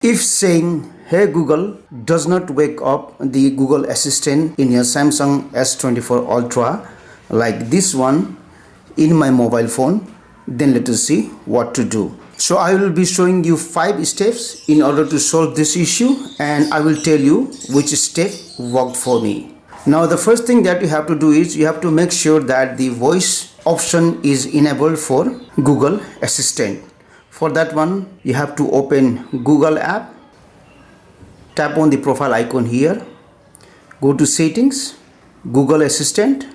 If saying "Hey Google" does not wake up the Google Assistant in your Samsung S24 Ultra like this one in my mobile phone, then let us see what to do. So I will be showing you 5 steps in order to solve this issue, and I will tell you which step worked for me. Now the first thing that you have to do is you have to make sure that the voice option is enabled for Google Assistant. For that one, you have to open Google app, tap on the profile icon here, go to settings, Google Assistant,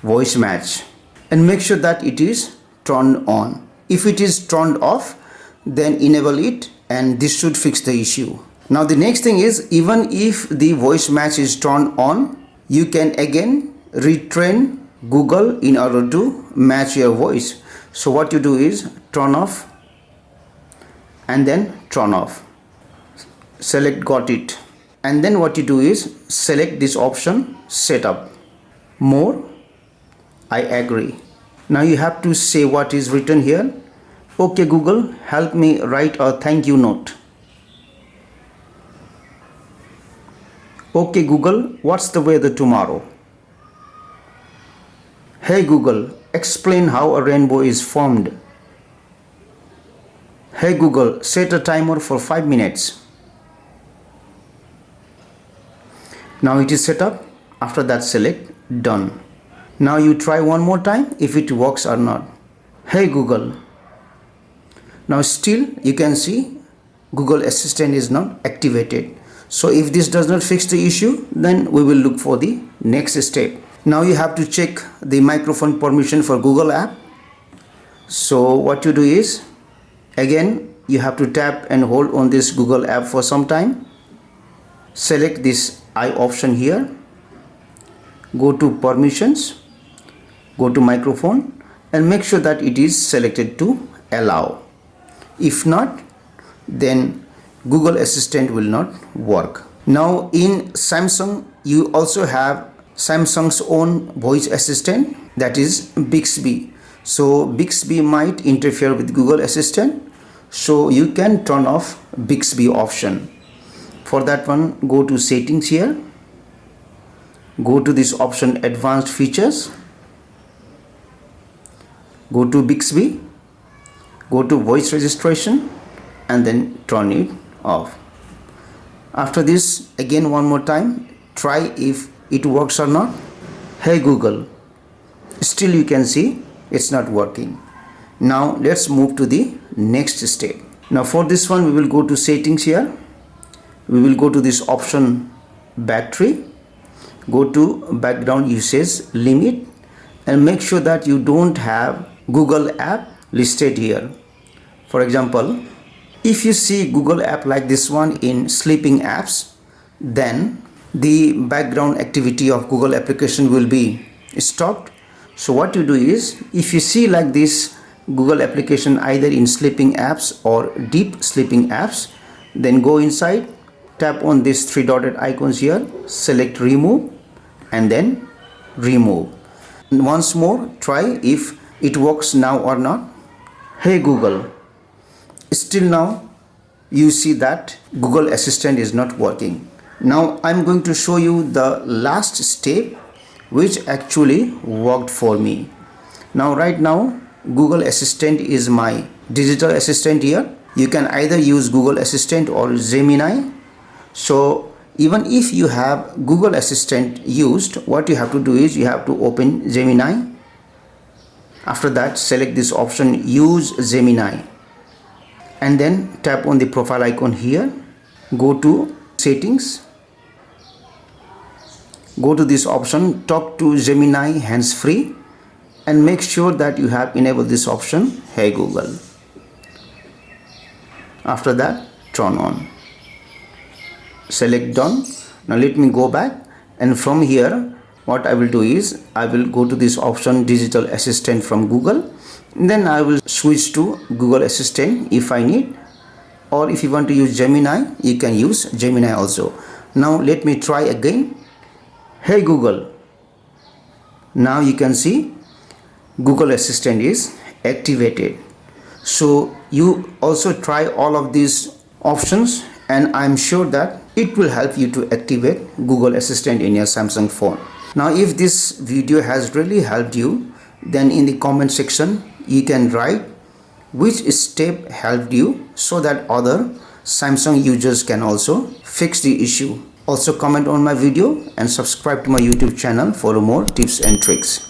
voice match, and make sure that it is turned on. If it is turned off, then enable it, and this should fix the issue. Now the next thing is, even if the voice match is turned on, you can again retrain Google in order to match your voice. So what you do is turn off and then turn off. Select got it, and then what you do is select this option, setup, more, I agree. Now you have to say what is written here. Okay Google, help me write a thank you note. Okay Google, what's the weather tomorrow? Hey Google, explain how a rainbow is formed. Hey Google, set a timer for 5 minutes. Now it is set up. After that, select done. Now you try one more time if it works or not. Hey Google. Now still you can see Google Assistant is not activated. So if this does not fix the issue, then we will look for the next step. Now you have to check the microphone permission for Google app. So what you do is, again you have to tap and hold on this Google app for some time. Select this I option here, go to permissions, go to microphone, and make sure that it is selected to allow. If not, then Google Assistant will not work. Now in Samsung, you also have Samsung's own voice assistant, that is Bixby. So Bixby might interfere with Google Assistant, so you can turn off Bixby option. For that one, go to settings here, go to this option advanced features, go to Bixby, go to voice registration, and then turn it off. After this, again one more time, try if it works or not. Hey Google, still you can see it's not working. Now let's move to the next step. Now for this one, we will go to settings here, we will go to this option battery, go to background usage limit, and make sure that you don't have Google app listed here. For example, if you see Google app like this one in sleeping apps, then the background activity of Google application will be stopped. So what you do is, if you see like this Google application either in sleeping apps or deep sleeping apps, then go inside, tap on these 3 dotted icons here, select remove, and then remove. And once more, try if it works now or not. Hey Google, still now you see that Google Assistant is not working. Now I'm going to show you the last step which actually worked for me. Now right now Google Assistant is my digital assistant here. You can either use Google Assistant or Gemini. So even if you have Google Assistant used, what you have to do is you have to open Gemini. After that, select this option use Gemini, and then tap on the profile icon here, go to settings, go to this option talk to Gemini hands free, and make sure that you have enabled this option, Hey Google. After that, turn on, select done. Now let me go back, and from here what I will do is I will go to this option digital assistant from Google, then I will switch to Google Assistant if I need, or if you want to use Gemini, you can use Gemini also. Now let me try again. Hey Google. Now you can see Google Assistant is activated. So you also try all of these options and I'm sure that it will help you to activate Google Assistant in your Samsung phone. Now if this video has really helped you, then in the comment section you can write which step helped you so that other Samsung users can also fix the issue. Also comment on my video and subscribe to my YouTube channel for more tips and tricks.